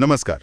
नमस्कार।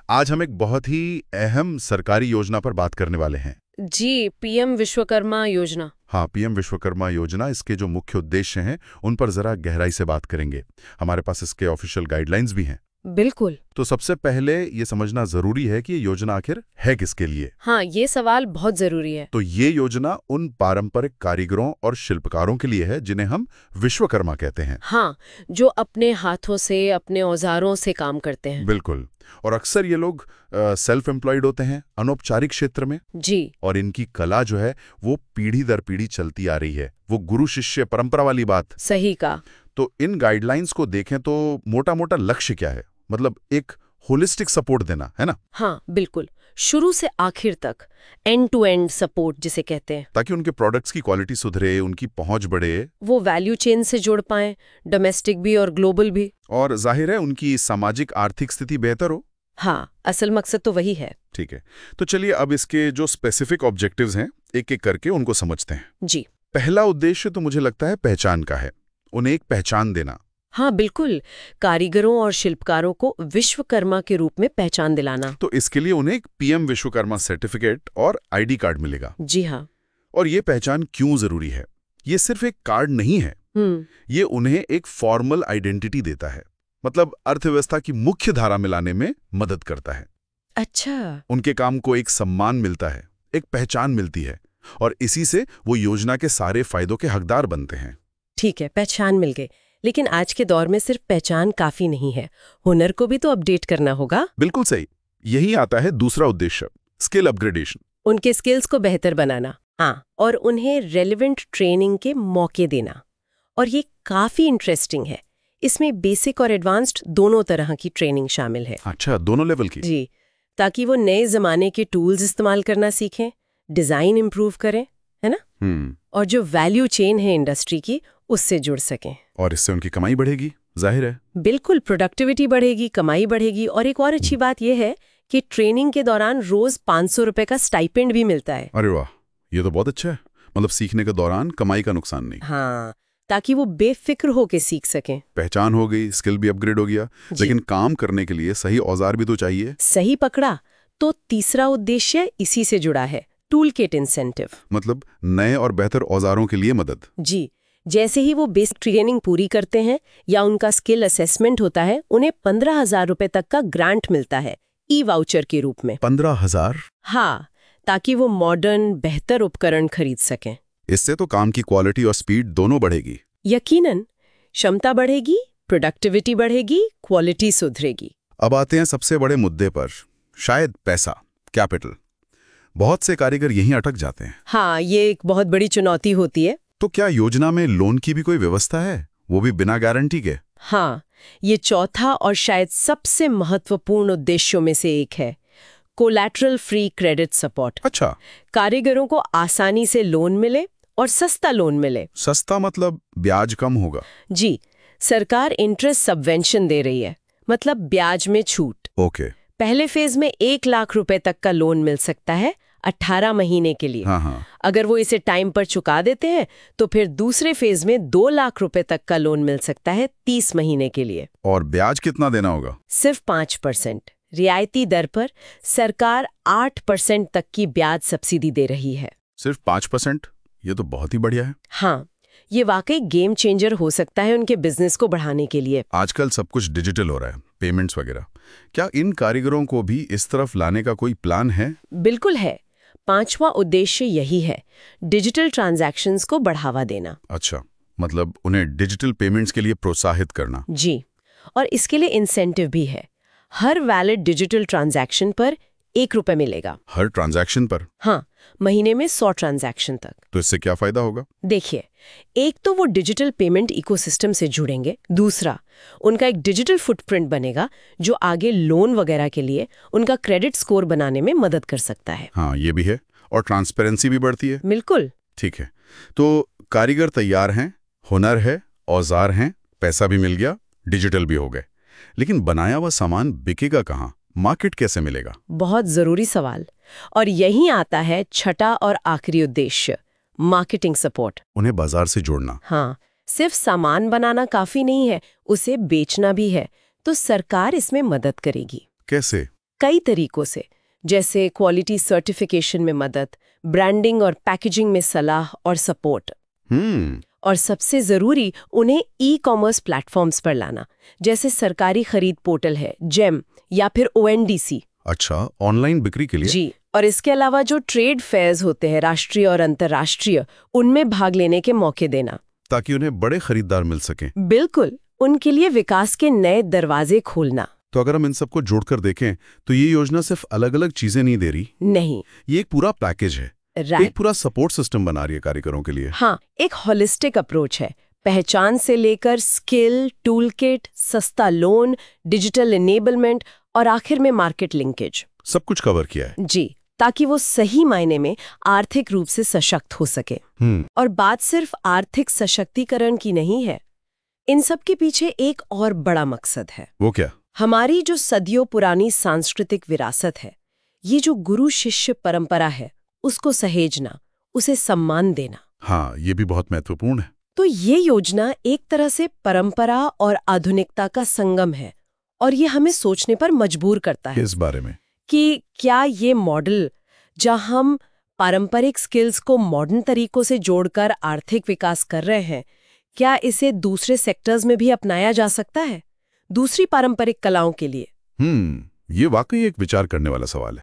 आज हम एक बहुत ही अहम सरकारी योजना पर बात करने वाले हैं। जी, पीएम विश्वकर्मा योजना। हाँ, पीएम विश्वकर्मा योजना, इसके जो मुख्य उद्देश्य हैं उन पर जरा गहराई से बात करेंगे। हमारे पास इसके ऑफिशियल गाइडलाइंस भी हैं। बिल्कुल। तो सबसे पहले ये समझना जरूरी है कि ये योजना आखिर है किसके लिए। हाँ, ये सवाल बहुत जरूरी है। तो ये योजना उन पारंपरिक कारीगरों और शिल्पकारों के लिए है जिन्हें हम विश्वकर्मा कहते हैं। हाँ, जो अपने हाथों से, अपने औजारों से काम करते हैं। बिल्कुल। और अक्सर ये लोग सेल्फ एम्प्लॉयड होते हैं, अनौपचारिक क्षेत्र में। जी। और इनकी कला जो है वो पीढ़ी दर पीढ़ी चलती आ रही है, वो गुरु शिष्य परंपरा वाली बात। सही कहा। तो इन गाइडलाइंस को देखें तो मोटा मोटा लक्ष्य क्या है? मतलब एक होलिस्टिक सपोर्ट देना, है ना? हाँ, बिल्कुल। शुरू से आखिर तक एंड टू एंड सपोर्ट जिसे कहते हैं, ताकि उनके प्रोडक्ट्स की क्वालिटी सुधरे, उनकी पहुंच बढ़े, वो वैल्यू चेन से जुड़ पाएं, डोमेस्टिक भी और ग्लोबल भी। और जाहिर है उनकी सामाजिक आर्थिक स्थिति बेहतर हो। हाँ, असल मकसद तो वही है। ठीक है, तो चलिए अब इसके जो स्पेसिफिक ऑब्जेक्टिव्स हैं एक एक करके उनको समझते हैं। जी। पहला उद्देश्य तो मुझे लगता है पहचान का है, उन्हें एक पहचान देना। हाँ, बिल्कुल। कारीगरों और शिल्पकारों को विश्वकर्मा के रूप में पहचान दिलाना। तो इसके लिए उन्हें एक पीएम विश्वकर्मा सर्टिफिकेट और आईडी कार्ड मिलेगा। जी हाँ। और ये पहचान क्यों जरूरी है? ये सिर्फ एक कार्ड नहीं है, ये उन्हें एक फॉर्मल आइडेंटिटी देता है। मतलब अर्थव्यवस्था की मुख्य धारा में लाने में मदद करता है। अच्छा। उनके काम को एक सम्मान मिलता है, एक पहचान मिलती है, और इसी से वो योजना के सारे फायदों के हकदार बनते हैं। ठीक है, पहचान मिल गई। लेकिन आज के दौर में सिर्फ पहचान काफी नहीं है, हुनर को भी तो अपडेट करना होगा। बिल्कुल सही। यही आता है दूसरा उद्देश्य, स्किल अपग्रेडेशन। उनके स्किल्स को बेहतर बनाना। हाँ, और उन्हें रेलेवेंट ट्रेनिंग के मौके देना। और ये काफी इंटरेस्टिंग है। इसमें बेसिक और एडवांस्ड दोनों तरह की ट्रेनिंग शामिल है। अच्छा, दोनों लेवल की? जी, ताकि वो नए जमाने के टूल्स इस्तेमाल करना सीखें, डिजाइन इंप्रूव करें, है ना? और जो वैल्यू चेन है इंडस्ट्री की, उससे जुड़ सकें। और इससे उनकी कमाई बढ़ेगी, जाहिर है। बिल्कुल, प्रोडक्टिविटी बढ़ेगी, कमाई बढ़ेगी। और एक और अच्छी बात यह है कि ट्रेनिंग के दौरान रोज 500 रुपए का स्टाइपेंड भी मिलता है। अरे वाह, ये तो बहुत अच्छा है। मतलब सीखने के दौरान कमाई का नुकसान नहीं। हाँ, ताकि वो बेफिक्र होके सीख सकें। पहचान हो गई, स्किल भी अपग्रेड हो गया, लेकिन काम करने के लिए सही औजार भी तो चाहिए। सही पकड़ा। तो तीसरा उद्देश्य इसी से जुड़ा है, टूल किट इंसेंटिव। मतलब नए और बेहतर औजारों के लिए मदद। जी, जैसे ही वो बेसिक ट्रेनिंग पूरी करते हैं या उनका स्किल असेसमेंट होता है, उन्हें 15,000 रुपए तक का ग्रांट मिलता है, ई वाउचर के रूप में। 15,000? हाँ, ताकि वो मॉडर्न बेहतर उपकरण खरीद सकें। इससे तो काम की क्वालिटी और स्पीड दोनों बढ़ेगी। यकीनन, क्षमता बढ़ेगी, प्रोडक्टिविटी बढ़ेगी, क्वालिटी सुधरेगी। अब आते हैं सबसे बड़े मुद्दे पर, शायद पैसा, कैपिटल। बहुत से कारीगर यहीं अटक जाते हैं। हाँ, ये एक बहुत बड़ी चुनौती होती है। तो क्या योजना में लोन की भी कोई व्यवस्था है, वो भी बिना गारंटी के? हाँ, ये चौथा और शायद सबसे महत्वपूर्ण उद्देश्यों में से एक है, कोलैटरल फ्री क्रेडिट सपोर्ट। अच्छा। कारीगरों को आसानी से लोन मिले और सस्ता लोन मिले। सस्ता मतलब ब्याज कम होगा? जी, सरकार इंटरेस्ट सबवेंशन दे रही है, मतलब ब्याज में छूट। ओके। पहले फेज में 1 लाख रुपए तक का लोन मिल सकता है 18 महीने के लिए। हाँ। अगर वो इसे टाइम पर चुका देते हैं तो फिर दूसरे फेज में 2 लाख रुपए तक का लोन मिल सकता है 30 महीने के लिए। और ब्याज कितना देना होगा? सिर्फ 5%। रियायती दर पर सरकार 8% तक की ब्याज सब्सिडी दे रही है। सिर्फ 5%? ये तो बहुत ही बढ़िया है। हाँ, ये वाकई गेम चेंजर हो सकता है उनके बिजनेस को बढ़ाने के लिए। आजकल सब कुछ डिजिटल हो रहा है, पेमेंट्स वगैरह। क्या इन कारीगरों को भी इस तरफ लाने का कोई प्लान है? बिल्कुल है। 5वां उद्देश्य यही है, डिजिटल ट्रांजैक्शंस को बढ़ावा देना। अच्छा, मतलब उन्हें डिजिटल पेमेंट्स के लिए प्रोत्साहित करना। जी, और इसके लिए इंसेंटिव भी है। हर वैलिड डिजिटल ट्रांजैक्शन पर 1 रुपए मिलेगा। हर ट्रांजैक्शन पर? हाँ, महीने में 100 ट्रांजैक्शन तक। तो इससे क्या फायदा होगा? देखिए, एक तो वो डिजिटल पेमेंट इकोसिस्टम से जुड़ेंगे। दूसरा, उनका एक डिजिटल फुटप्रिंट बनेगा जो आगे लोन वगैरह के लिए उनका क्रेडिट स्कोर बनाने में मदद कर सकता है। हाँ, ये भी है। और ट्रांसपेरेंसी भी बढ़ती है। बिल्कुल। ठीक है, तो कारीगर तैयार हैं, हुनर है, औजार हैं, पैसा भी मिल गया, डिजिटल भी हो गए, लेकिन बनाया हुआ सामान बिकेगा कहाँ? मार्केट कैसे मिलेगा? बहुत जरूरी सवाल। और यहीं आता है छठा और आखिरी उद्देश्य, मार्केटिंग सपोर्ट। उन्हें बाजार से जोड़ना। हाँ, सिर्फ सामान बनाना काफी नहीं है, उसे बेचना भी है, तो सरकार इसमें मदद करेगी। कैसे? कई तरीकों से, जैसे क्वालिटी सर्टिफिकेशन में मदद, ब्रांडिंग और पैकेजिंग में सलाह और सपोर्ट। और सबसे जरूरी, उन्हें ई-कॉमर्स प्लेटफॉर्म्स पर लाना, जैसे सरकारी खरीद पोर्टल है जेम या फिर ONDC। अच्छा, ऑनलाइन बिक्री के लिए? जी, और इसके अलावा जो ट्रेड फेयर्स होते हैं राष्ट्रीय और अंतर्राष्ट्रीय, उनमें भाग लेने के मौके देना, ताकि उन्हें बड़े खरीदार मिल सकें। बिल्कुल, उनके लिए विकास के नए दरवाजे खोलना। तो अगर हम इन सबको जोड़कर देखें तो ये योजना सिर्फ अलग-अलग चीजें नहीं दे रही, नहीं, ये एक पूरा पैकेज है, राइट, एक पूरा सपोर्ट सिस्टम बना रही है कारीगरों के लिए। हाँ, एक होलिस्टिक अप्रोच है। पहचान से लेकर स्किल, टूल किट, सस्ता लोन, डिजिटल इनेबलमेंट और आखिर में मार्केट लिंकेज, सब कुछ कवर किया है। जी, ताकि वो सही मायने में आर्थिक रूप से सशक्त हो सके। और बात सिर्फ आर्थिक सशक्तिकरण की नहीं है, इन सब के पीछे एक और बड़ा मकसद है। वो क्या? हमारी जो सदियों पुरानी सांस्कृतिक विरासत है, ये जो गुरु शिष्य परंपरा है, उसको सहेजना, उसे सम्मान देना। हाँ, ये भी बहुत महत्वपूर्ण है। तो ये योजना एक तरह से परंपरा और आधुनिकता का संगम है, और ये हमें सोचने पर मजबूर करता है इस बारे में कि क्या ये मॉडल, जहां हम पारंपरिक स्किल्स को मॉडर्न तरीकों से जोड़कर आर्थिक विकास कर रहे हैं, क्या इसे दूसरे सेक्टर्स में भी अपनाया जा सकता है, दूसरी पारंपरिक कलाओं के लिए? ये वाकई एक विचार करने वाला सवाल है।